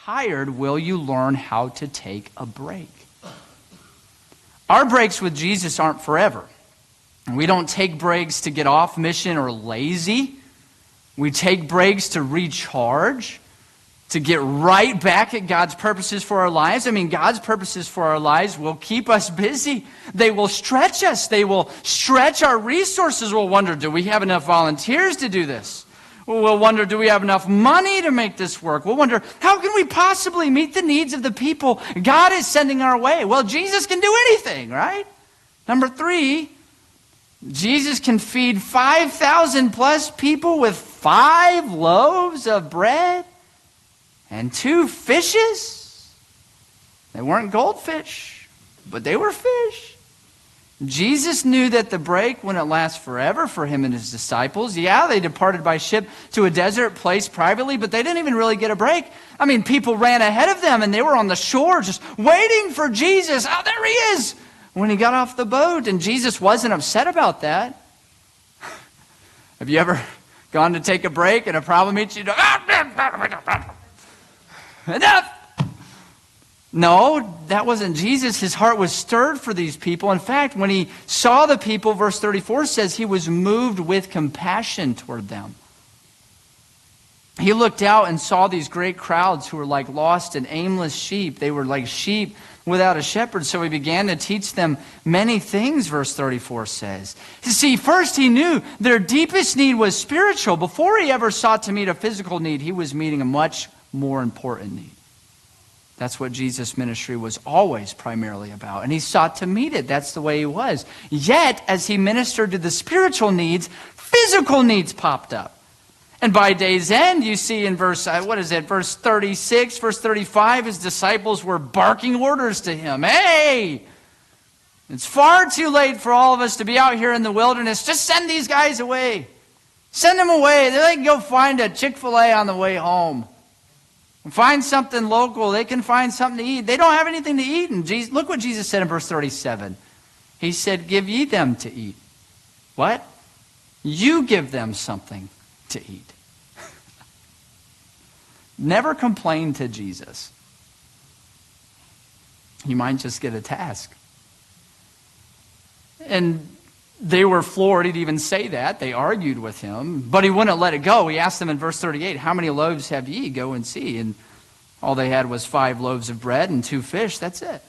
tired, will you learn how to take a break? Our breaks with Jesus aren't forever. We don't take breaks to get off mission or lazy. We take breaks to recharge, to get right back at God's purposes for our lives. I mean, God's purposes for our lives will keep us busy. They will stretch us. They will stretch our resources. We'll wonder, do we have enough volunteers to do this? We'll wonder, do we have enough money to make this work? We'll wonder, how can we possibly meet the needs of the people God is sending our way? Well, Jesus can do anything, right? Number 3, Jesus can feed 5,000 plus people with 5 loaves of bread and 2 fishes. They weren't goldfish, but they were fish. Jesus knew that the break wouldn't last forever for him and his disciples. Yeah, they departed by ship to a desert place privately, but they didn't even really get a break. I mean, people ran ahead of them and they were on the shore just waiting for Jesus. Oh, there he is! When he got off the boat, and Jesus wasn't upset about that. Have you ever gone to take a break and a problem meets you? Enough! No, that wasn't Jesus. His heart was stirred for these people. In fact, when he saw the people, verse 34 says he was moved with compassion toward them. He looked out and saw these great crowds who were like lost and aimless sheep. They were like sheep without a shepherd. So he began to teach them many things, verse 34 says. See, first he knew their deepest need was spiritual. Before he ever sought to meet a physical need, he was meeting a much more important need. That's what Jesus' ministry was always primarily about. And he sought to meet it. That's the way he was. Yet, as he ministered to the spiritual needs, physical needs popped up. And by day's end, you see in verse 36, verse 35, his disciples were barking orders to him. Hey, it's far too late for all of us to be out here in the wilderness. Just send these guys away. Send them away. They can go find a Chick-fil-A on the way home. Find something local. They can find something to eat. They don't have anything to eat. And Jesus, look what Jesus said in verse 37. He said, give ye them to eat. What? You give them something to eat. Never complain to Jesus. You might just get a task. And they were floored he'd even say that. They argued with him, but he wouldn't let it go. He asked them in verse 38, how many loaves have ye? Go and see. And all they had was 5 loaves of bread and 2 fish. That's it.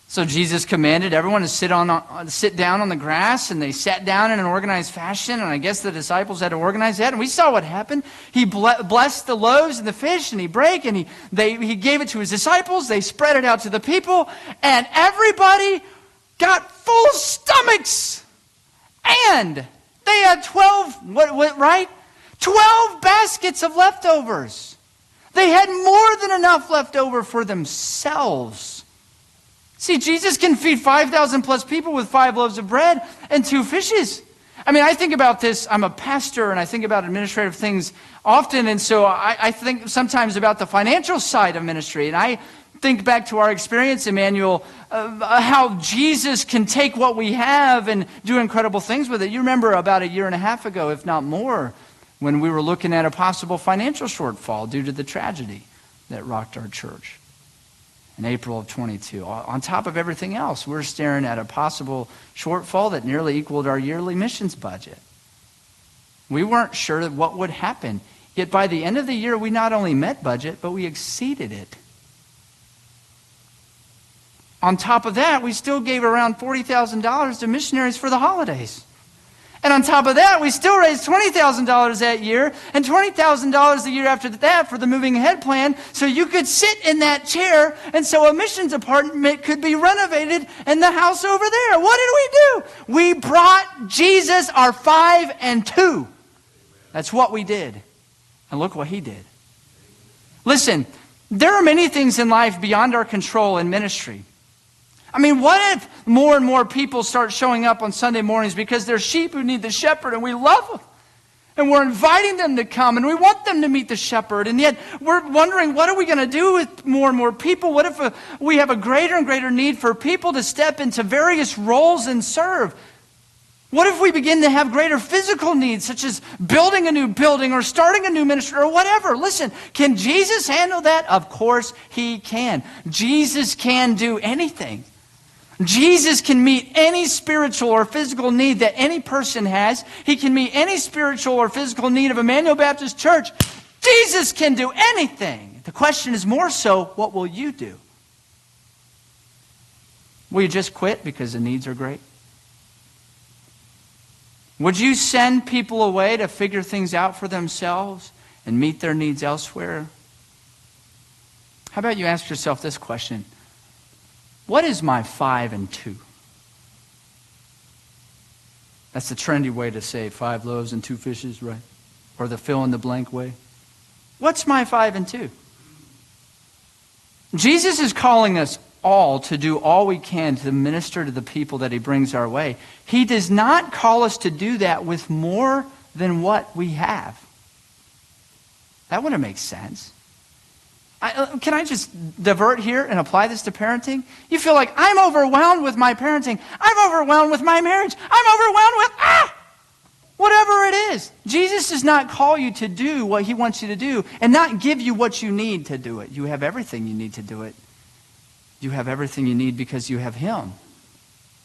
So Jesus commanded everyone to sit down on the grass, and they sat down in an organized fashion, and I guess the disciples had to organize that, and we saw what happened. He blessed the loaves and the fish, and he broke, and he gave it to his disciples. They spread it out to the people, and everybody got full stomachs. And they had 12 baskets of leftovers. They had more than enough left over for themselves. See, Jesus can feed 5,000 plus people with 5 loaves of bread and 2 fishes. I mean, I think about this. I'm a pastor and I think about administrative things often. And so I think sometimes about the financial side of ministry. And I think back to our experience, Emmanuel, how Jesus can take what we have and do incredible things with it. You remember about a year and a half ago, if not more, when we were looking at a possible financial shortfall due to the tragedy that rocked our church in April of 22. On top of everything else, we're staring at a possible shortfall that nearly equaled our yearly missions budget. We weren't sure what would happen. Yet by the end of the year, we not only met budget, but we exceeded it. On top of that, we still gave around $40,000 to missionaries for the holidays. And on top of that, we still raised $20,000 that year and $20,000 the year after that for the Moving Ahead plan, so you could sit in that chair and so a missions apartment could be renovated in the house over there. What did we do? We brought Jesus our 5 and 2. That's what we did. And look what he did. Listen, there are many things in life beyond our control in ministry. I mean, what if more and more people start showing up on Sunday mornings because they're sheep who need the shepherd and we love them? And we're inviting them to come and we want them to meet the shepherd. And yet we're wondering, what are we going to do with more and more people? What if we have a greater and greater need for people to step into various roles and serve? What if we begin to have greater physical needs, such as building a new building or starting a new ministry or whatever? Listen, can Jesus handle that? Of course he can. Jesus can do anything. Jesus can meet any spiritual or physical need that any person has. He can meet any spiritual or physical need of Emmanuel Baptist Church. Jesus can do anything. The question is more so, what will you do? Will you just quit because the needs are great? Would you send people away to figure things out for themselves and meet their needs elsewhere? How about you ask yourself this question? What is my 5 and 2? That's the trendy way to say 5 loaves and 2 fishes, right? Or the fill in the blank way. What's my 5 and 2? Jesus is calling us all to do all we can to minister to the people that he brings our way. He does not call us to do that with more than what we have. That wouldn't make sense. Can I just divert here and apply this to parenting? You feel like, I'm overwhelmed with my parenting. I'm overwhelmed with my marriage. I'm overwhelmed with, whatever it is. Jesus does not call you to do what he wants you to do and not give you what you need to do it. You have everything you need to do it. You have everything you need because you have him.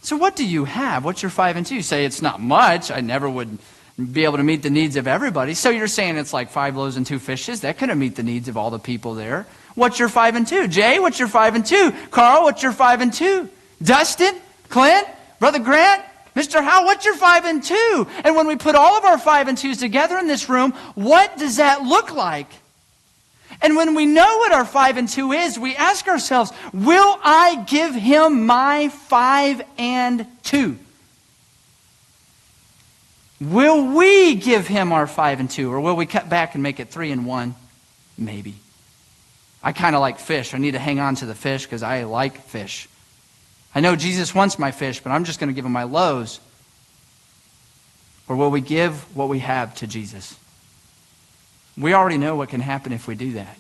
So what do you have? What's your 5 and 2? You say it's not much. I never would be able to meet the needs of everybody. So you're saying it's like 5 loaves and 2 fishes. That couldn't meet the needs of all the people there. What's your 5 and 2? Jay, what's your 5 and 2? Carl, what's your 5 and 2? Dustin, Clint, Brother Grant, Mr. Howe, what's your 5 and 2? And when we put all of our 5 and 2s together in this room, what does that look like? And when we know what our 5 and 2 is, we ask ourselves, will I give him my 5 and 2? Will we give him our 5 and 2? Or will we cut back and make it 3 and 1? Maybe. I kind of like fish. I need to hang on to the fish because I like fish. I know Jesus wants my fish, but I'm just going to give him my loaves. Or will we give what we have to Jesus? We already know what can happen if we do that.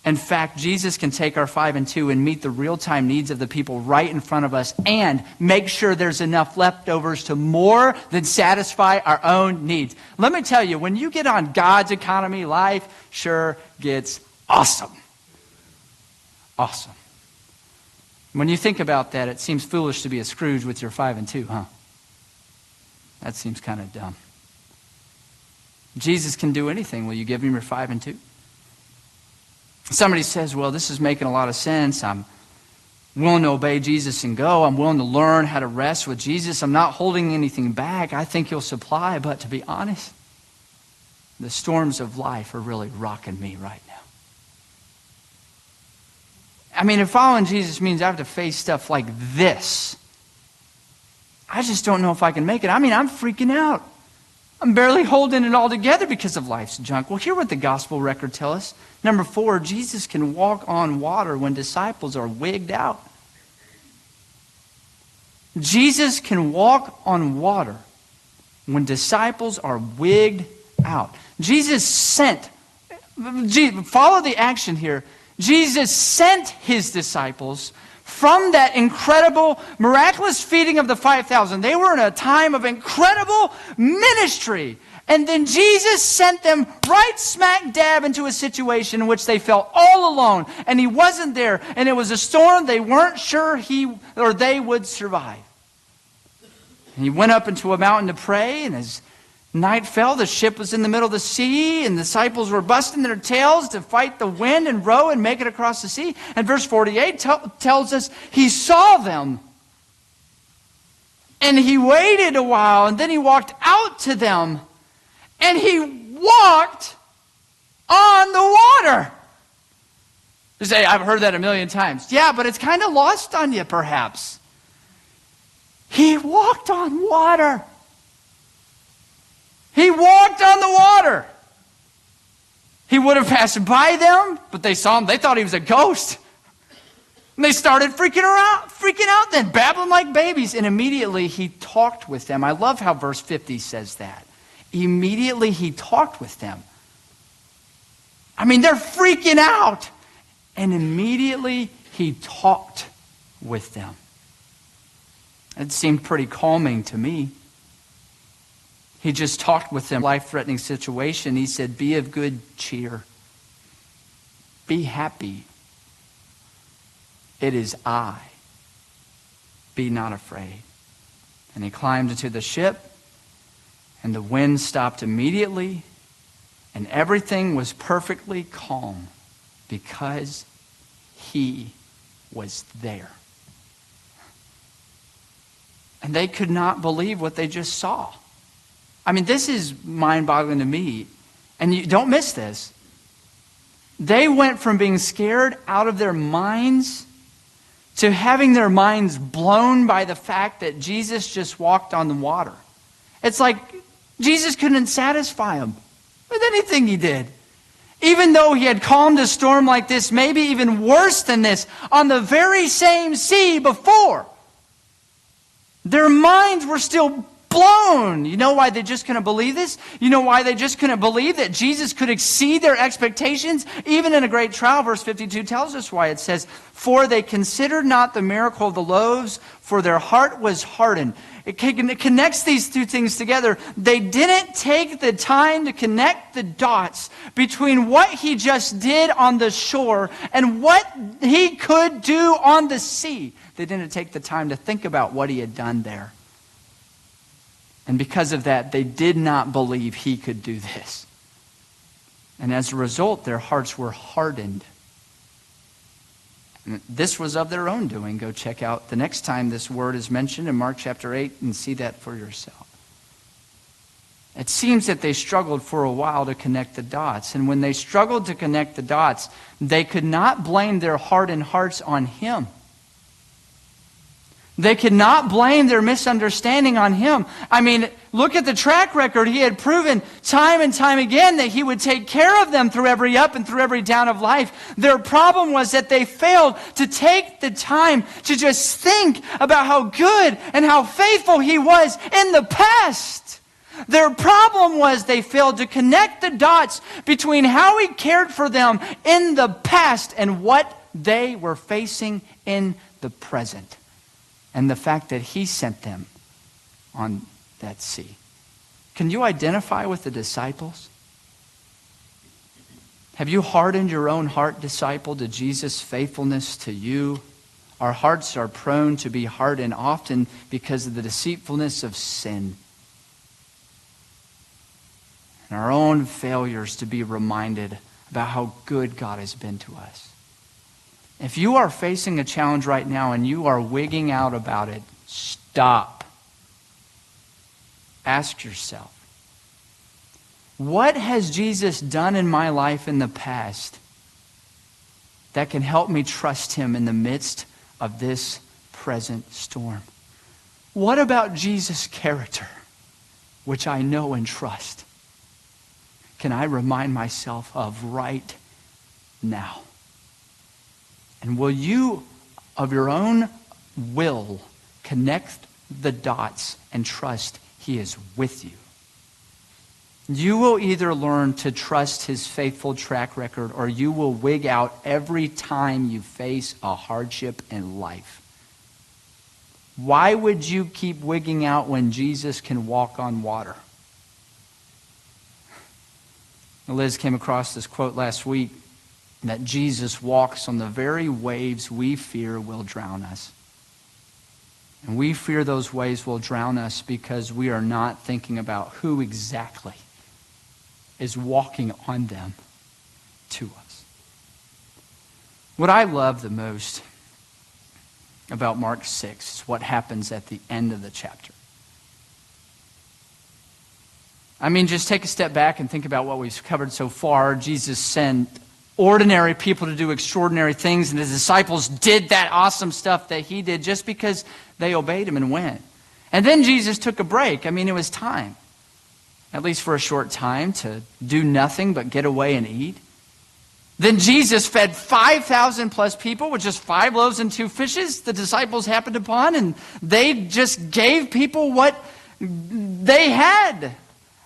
In fact, Jesus can take our 5 and 2 and meet the real-time needs of the people right in front of us and make sure there's enough leftovers to more than satisfy our own needs. Let me tell you, when you get on God's economy, life sure gets awesome. Awesome. When you think about that, it seems foolish to be a Scrooge with your 5 and 2, huh? That seems kind of dumb. Jesus can do anything. Will you give him your 5 and 2? Somebody says, well, this is making a lot of sense. I'm willing to obey Jesus and go. I'm willing to learn how to rest with Jesus. I'm not holding anything back. I think he'll supply. But to be honest, the storms of life are really rocking me right now. I mean, if following Jesus means I have to face stuff like this, I just don't know if I can make it. I mean, I'm freaking out. I'm barely holding it all together because of life's junk. Well, hear what the gospel record tells us. Number 4, Jesus can walk on water when disciples are wigged out. Jesus can walk on water when disciples are wigged out. Jesus sent, follow the action here. Jesus sent his disciples from that incredible, miraculous feeding of the 5,000. They were in a time of incredible ministry. And then Jesus sent them right smack dab into a situation in which they felt all alone. And he wasn't there. And it was a storm they weren't sure they would survive. And he went up into a mountain to pray. And as night fell, the ship was in the middle of the sea. And the disciples were busting their tails to fight the wind and row and make it across the sea. And verse 48 tells us he saw them. And he waited a while. And then he walked out to them. And he walked on the water. You say, I've heard that a million times. Yeah, but it's kind of lost on you, perhaps. He walked on water. He walked on the water. He would have passed by them, but they saw him. They thought he was a ghost. And they started freaking out then, babbling like babies. And immediately he talked with them. I love how verse 50 says that. Immediately he talked with them. I mean, they're freaking out. And immediately he talked with them. It seemed pretty calming to me. He just talked with them, life-threatening situation. He said, be of good cheer. Be happy. It is I. Be not afraid. And he climbed into the ship, and the wind stopped immediately, and everything was perfectly calm because he was there. And they could not believe what they just saw. I mean, this is mind-boggling to me. And you don't miss this. They went from being scared out of their minds to having their minds blown by the fact that Jesus just walked on the water. It's like Jesus couldn't satisfy them with anything he did. Even though he had calmed a storm like this, maybe even worse than this, on the very same sea before, their minds were still blown. You know why they just couldn't believe this? You know why they just couldn't believe that Jesus could exceed their expectations? Even in a great trial, verse 52 tells us why. It says, for they considered not the miracle of the loaves, for their heart was hardened. It connects these two things together. They didn't take the time to connect the dots between what he just did on the shore and what he could do on the sea. They didn't take the time to think about what he had done there. And because of that, they did not believe he could do this. And as a result, their hearts were hardened. And this was of their own doing. Go check out the next time this word is mentioned in Mark chapter 8 and see that for yourself. It seems that they struggled for a while to connect the dots. And when they struggled to connect the dots, they could not blame their hardened hearts on him. They could not blame their misunderstanding on him. I mean, look at the track record. He had proven time and time again that he would take care of them through every up and through every down of life. Their problem was that they failed to take the time to just think about how good and how faithful he was in the past. Their problem was they failed to connect the dots between how he cared for them in the past and what they were facing in the present. And the fact that he sent them on that sea. Can you identify with the disciples? Have you hardened your own heart, disciple, to Jesus' faithfulness to you? Our hearts are prone to be hardened often because of the deceitfulness of sin. And our own failures to be reminded about how good God has been to us. If you are facing a challenge right now and you are wigging out about it, stop. Ask yourself, what has Jesus done in my life in the past that can help me trust him in the midst of this present storm? What about Jesus' character, which I know and trust, can I remind myself of right now? And will you, of your own will, connect the dots and trust he is with you? You will either learn to trust his faithful track record, or you will wig out every time you face a hardship in life. Why would you keep wigging out when Jesus can walk on water? Liz came across this quote last week, that Jesus walks on the very waves we fear will drown us. And we fear those waves will drown us because we are not thinking about who exactly is walking on them to us. What I love the most about Mark 6 is what happens at the end of the chapter. I mean, just take a step back and think about what we've covered so far. Jesus sent ordinary people to do extraordinary things, and his disciples did that awesome stuff that he did just because they obeyed him and went. And then Jesus took a break. I mean, it was time, at least for a short time, to do nothing but get away and eat. Then Jesus fed 5,000 plus people with just 5 loaves and 2 fishes the disciples happened upon, and they just gave people what they had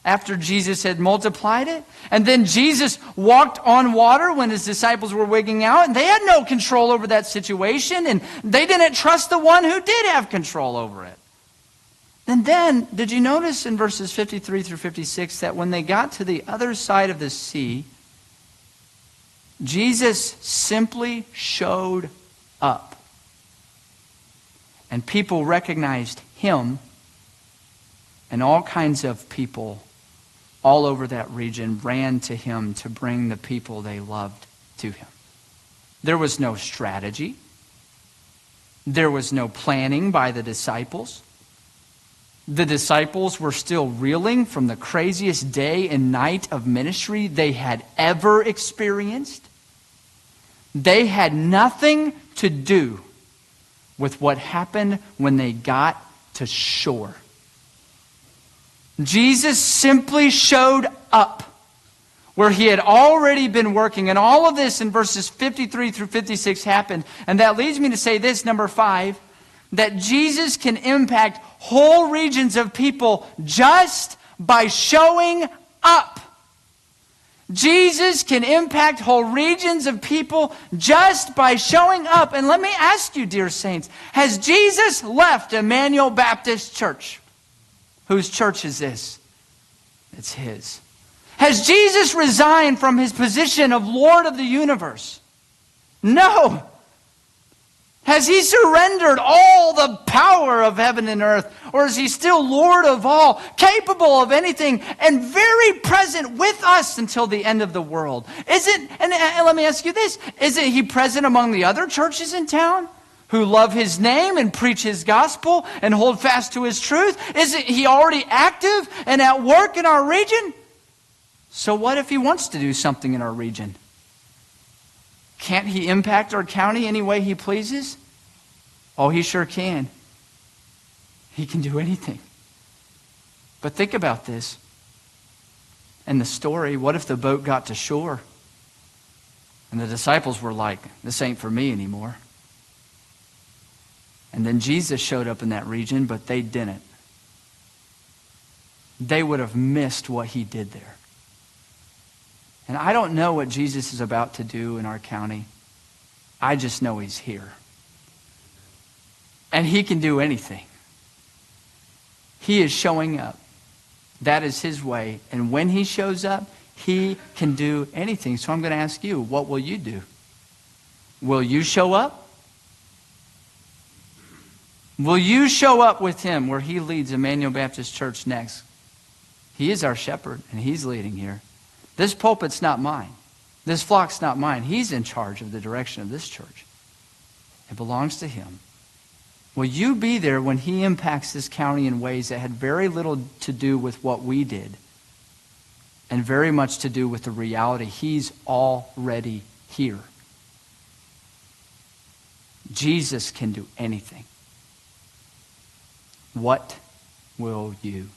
after Jesus had multiplied it. And then Jesus walked on water when his disciples were wigging out, and they had no control over that situation, and they didn't trust the one who did have control over it. And then, did you notice in verses 53 through 56 that when they got to the other side of the sea, Jesus simply showed up. And people recognized him, and all kinds of people all over that region ran to him to bring the people they loved to him. There was no strategy. There was no planning by the disciples. The disciples were still reeling from the craziest day and night of ministry they had ever experienced. They had nothing to do with what happened when they got to shore. Jesus simply showed up where he had already been working. And all of this in verses 53 through 56 happened. And that leads me to say this, number 5, that Jesus can impact whole regions of people just by showing up. Jesus can impact whole regions of people just by showing up. And let me ask you, dear saints, has Jesus left Emmanuel Baptist Church? Whose church is this? It's his. Has Jesus resigned from his position of Lord of the universe? No. Has he surrendered all the power of heaven and earth? Or is he still Lord of all, capable of anything, and very present with us until the end of the world? And let me ask you this, isn't he present among the other churches in town who love his name and preach his gospel and hold fast to his truth? Isn't he already active and at work in our region? So what if he wants to do something in our region? Can't he impact our county any way he pleases? Oh, he sure can. He can do anything. But think about this. In the story, what if the boat got to shore? And the disciples were like, this ain't for me anymore. And then Jesus showed up in that region, but they didn't. They would have missed what he did there. And I don't know what Jesus is about to do in our county. I just know he's here. And he can do anything. He is showing up. That is his way. And when he shows up, he can do anything. So I'm going to ask you, what will you do? Will you show up? Will you show up with him where he leads Emmanuel Baptist Church next? He is our shepherd, and he's leading here. This pulpit's not mine. This flock's not mine. He's in charge of the direction of this church. It belongs to him. Will you be there when he impacts this county in ways that had very little to do with what we did and very much to do with the reality he's already here? Jesus can do anything. What will you